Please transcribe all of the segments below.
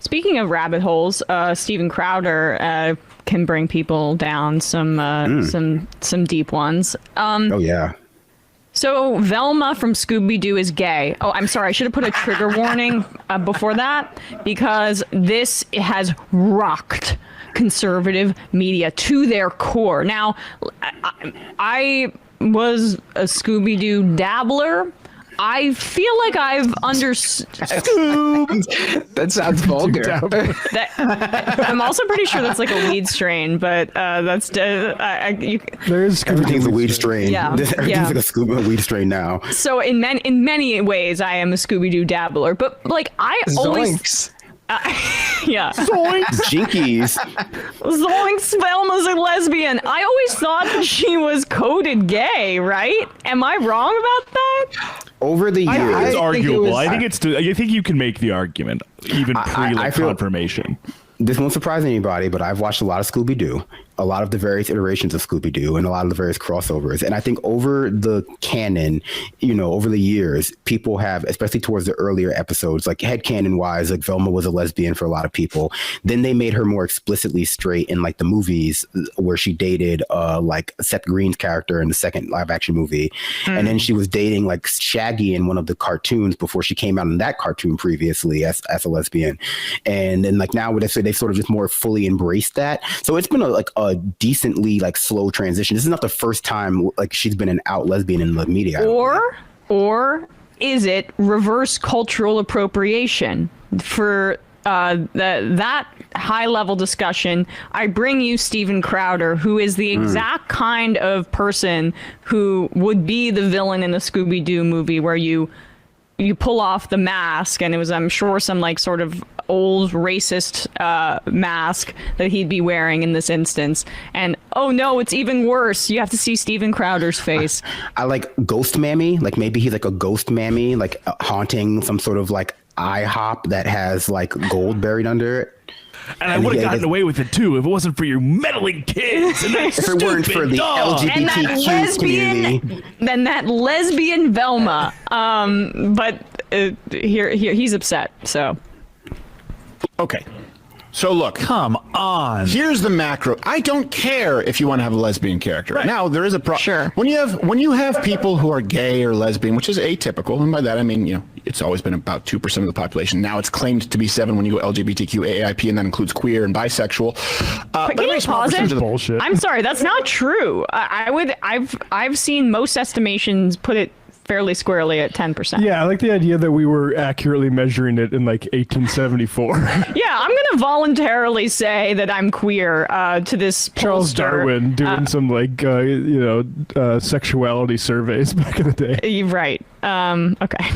Speaking of rabbit holes, Steven Crowder can bring people down some deep ones. Oh yeah. So Velma from Scooby-Doo is gay. Oh, I'm sorry. I should have put a trigger warning before that, because this has rocked conservative media to their core. Now, I was a Scooby-Doo dabbler. I feel like I've understood. That sounds vulgar. I'm also pretty sure that's like a weed strain, but that's There is everything's a weed strain. Yeah, everything's like a Scooby weed strain now. So in many ways, I am a Scooby-Doo dabbler, but like I always. Yeah. Zoinks. Jinkies. Zoinks, Velma's a lesbian. I always thought that she was coded gay, right? Am I wrong about that? Over the years, it's arguable. I think you can make the argument even pre-confirmation. This won't surprise anybody, but I've watched a lot of Scooby-Doo, a lot of the various iterations of Scooby-Doo, and a lot of the various crossovers. And I think over the canon, over the years, people have, especially towards the earlier episodes, like headcanon-wise, like Velma was a lesbian for a lot of people. Then they made her more explicitly straight in like the movies where she dated like Seth Green's character in the second live-action movie. And then she was dating like Shaggy in one of the cartoons before she came out in that cartoon previously as a lesbian. And then like now they've sort of just more fully embraced that. So it's been a decently like slow transition. This is not the first time like she's been an out lesbian in the media. Or is it reverse cultural appropriation? For that high level discussion, I bring you Steven Crowder, who is the exact kind of person who would be the villain in a Scooby-Doo movie where you pull off the mask, and it was, I'm sure, some like sort of old racist mask that he'd be wearing in this instance. And oh no, it's even worse. You have to see Steven Crowder's face. I like Ghost Mammy. Like maybe he's like a ghost mammy, like haunting some sort of like IHOP that has like gold buried under it. And I would have gotten away with it too if it wasn't for your meddling kids and that if it weren't for the LGBTQ community. Then that lesbian Velma. But here he's upset. So. Okay. So look, come on. Here's the macro. I don't care if you want to have a lesbian character. Right. Now there is a problem. Sure. When you have people who are gay or lesbian, which is atypical, and by that I mean it's always been about 2% of the population. Now it's claimed to be 7% when you go LGBTQ, AIP, and that includes queer and bisexual. But can you pause it? Bullshit. I'm sorry, that's not true. I've seen most estimations put it fairly squarely at 10%. Yeah, I like the idea that we were accurately measuring it in like 1874. Yeah, I'm gonna voluntarily say that I'm queer to this Charles pollster. Darwin doing some like sexuality surveys back in the day. Right. Okay.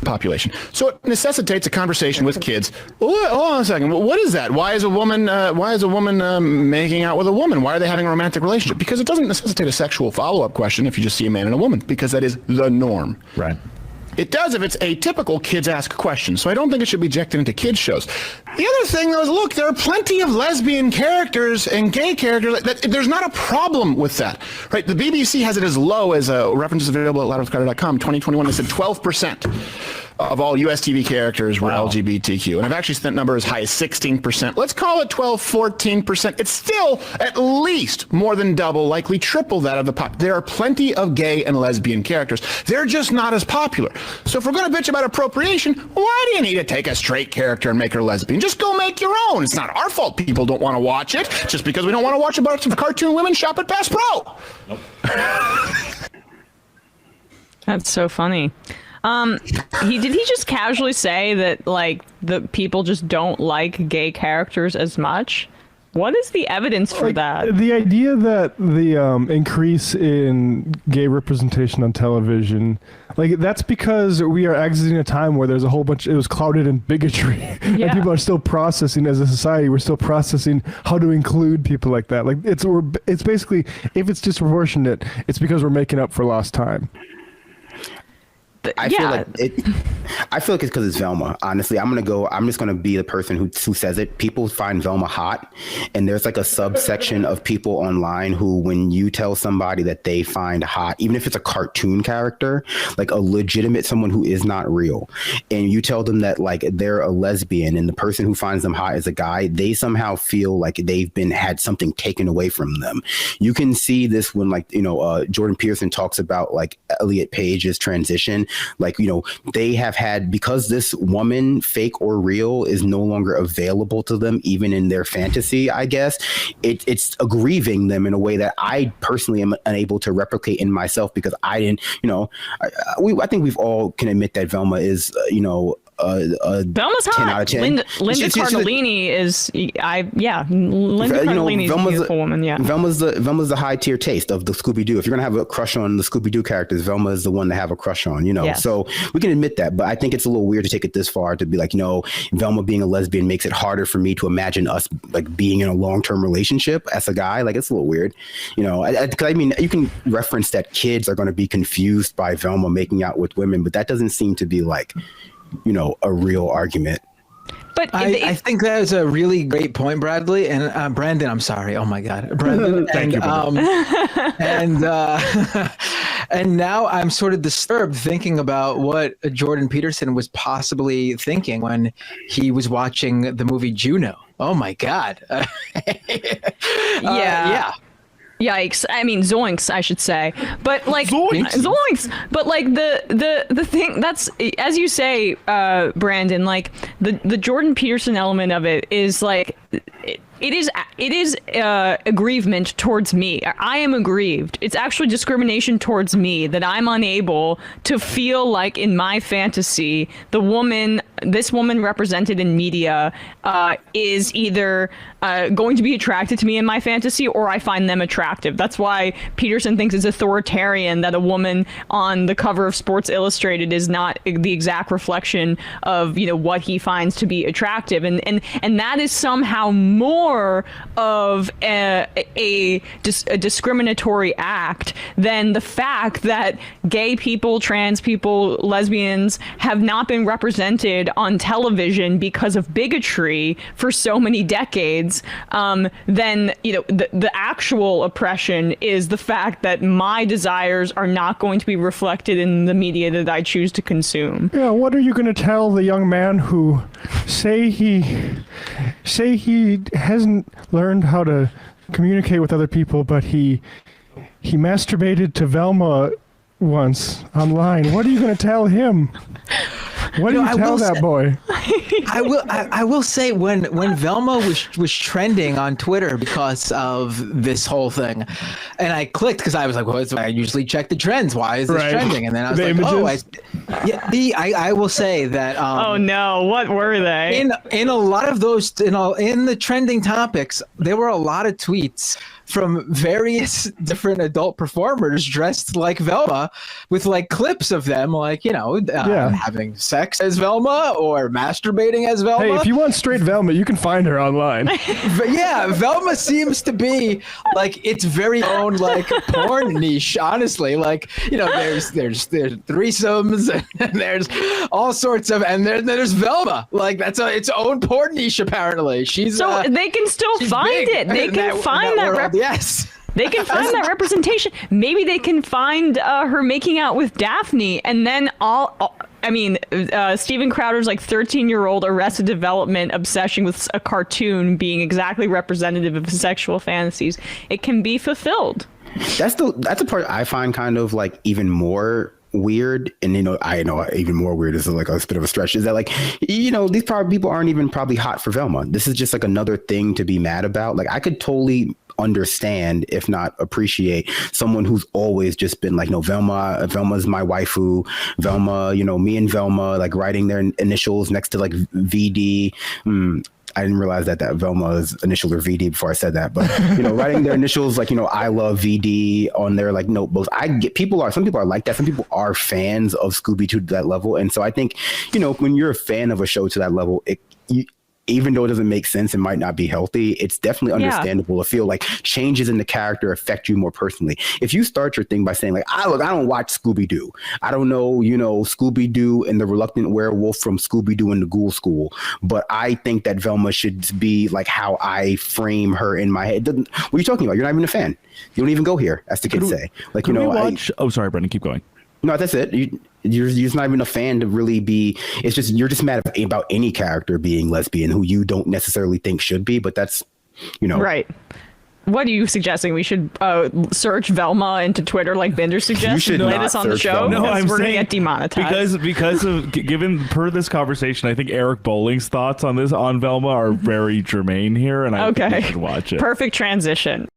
Population. So it necessitates a conversation with kids. Hold on a second. What is that? Why is a woman making out with a woman? Why are they having a romantic relationship? Because it doesn't necessitate a sexual follow-up question if you just see a man and a woman, because that is the norm. Right. It does if it's atypical, kids ask questions. So I don't think it should be ejected into kids shows. The other thing though is, look, there are plenty of lesbian characters and gay characters. There's not a problem with that, right? The BBC has it as low as references available at loudwithcarter.com. 2021, they said 12% of all US TV characters were LGBTQ. And I've actually seen that number as high as 16%. Let's call it 12, 14%. It's still at least more than double, likely triple that of the pop. There are plenty of gay and lesbian characters. They're just not as popular. So if we're going to bitch about appropriation, why do you need to take a straight character and make her lesbian? Just go make your own. It's not our fault people don't want to watch it, just because we don't want to watch a bunch of cartoon women shop at Bass Pro. Nope. That's so funny. Did he just casually say that like the people just don't like gay characters as much? What is the evidence for that? The idea that the increase in gay representation on television, like that's because we are exiting a time where there's a whole bunch, it was clouded in bigotry. Yeah. And people are still processing, as a society, we're still processing how to include people like that. Like it's basically, if it's disproportionate, it's because we're making up for lost time. I feel like it's because it's Velma. Honestly, I'm just gonna be the person who says it. People find Velma hot, and there's like a subsection of people online who, when you tell somebody that they find hot, even if it's a cartoon character, like a legitimate someone who is not real, and you tell them that like they're a lesbian, and the person who finds them hot is a guy, they somehow feel like they've had something taken away from them. You can see this when Jordan Peterson talks about like Elliot Page's transition. Like, they have had, because this woman, fake or real, is no longer available to them, even in their fantasy, I guess. It's aggrieving them in a way that I personally am unable to replicate in myself, because I didn't, I think we've all can admit that Velma is, Velma's hot. 10 Linda Cardellini is, Linda Cardellini is a beautiful woman. Yeah, Velma's the high tier taste of the Scooby-Doo. If you're gonna have a crush on the Scooby-Doo characters, Velma is the one to have a crush on. Yes. So we can admit that, but I think it's a little weird to take it this far to be like, Velma being a lesbian makes it harder for me to imagine us like being in a long-term relationship as a guy. Like, it's a little weird, I mean, you can reference that kids are going to be confused by Velma making out with women, but that doesn't seem to be like, a real argument. But I think that is a really great point, Bradley and Brandon. I'm sorry. Oh my God, Brandon. Thank you. And now I'm sort of disturbed thinking about what Jordan Peterson was possibly thinking when he was watching the movie Juno. Oh my God. Yeah. Yikes. I mean, zoinks, I should say. But like zoinks. But like the thing that's, as you say, Brandon, like the Jordan Peterson element of it is like it is aggrievement towards me. I am aggrieved. It's actually discrimination towards me that I'm unable to feel like in my fantasy this woman represented in media is either going to be attracted to me in my fantasy, or I find them attractive. That's why Peterson thinks it's authoritarian that a woman on the cover of Sports Illustrated is not the exact reflection of what he finds to be attractive, and that is somehow more of a discriminatory act than the fact that gay people, trans people, lesbians have not been represented on television because of bigotry for so many decades. Then the actual oppression is the fact that my desires are not going to be reflected in the media that I choose to consume. Yeah, what are you going to tell the young man who say he hasn't learned how to communicate with other people, but he masturbated to Velma once online? What are you going to tell him? What do you tell that boy? I will say when Velma was trending on Twitter because of this whole thing, and I clicked because I was like, well, I usually check the trends. Why is this trending? And then I was I will say that. Oh no! What were they? In a lot of those, in the trending topics, there were a lot of tweets from various different adult performers dressed like Velma, with like clips of them, like having sex as Velma or masturbating as Velma. Hey, if you want straight Velma, you can find her online. But yeah, Velma seems to be like its very own like porn niche. Honestly, like there's threesomes and there's all sorts of, and there's Velma. Like that's its own porn niche apparently. She's so they can still find it. They can find that. Yes. They can find that representation. Maybe they can find her making out with Daphne, and then Steven Crowder's like 13-year-old Arrested Development obsession with a cartoon being exactly representative of his sexual fantasies. It can be fulfilled. That's the part I find kind of like even more weird, and I know even more weird is like a bit of a stretch, is that like these people aren't even probably hot for Velma. This is just like another thing to be mad about. Like I could totally understand, if not appreciate, someone who's always just been like, no, Velma's my waifu. Velma, me and Velma, like writing their initials next to like VD. I didn't realize that Velma's initials are VD before I said that, but writing their initials like I love VD on their like notebooks. Some people are like that. Some people are fans of Scooby-Doo to that level, and so I think when you're a fan of a show to that level, even though it doesn't make sense and might not be healthy, it's definitely understandable to feel like changes in the character affect you more personally. If you start your thing by saying like, I don't watch Scooby-Doo. I don't know, Scooby-Doo and the Reluctant Werewolf from Scooby-Doo and the Ghoul School, but I think that Velma should be like how I frame her in my head. What are you talking about? You're not even a fan. You don't even go here, as the kids say. Like, Oh, sorry, Brendan, keep going. No, that's it. You're just not even a fan to really be. It's just you're just mad about any character being lesbian who you don't necessarily think should be. But that's, Right. What are you suggesting? We should search Velma into Twitter like Binder suggests? You should and play not this on the search show? Velma. No, I'm we're going to saying get demonetized. because of given per this conversation, I think Eric Bowling's thoughts on Velma are very germane here, and I think we should watch it. Perfect transition.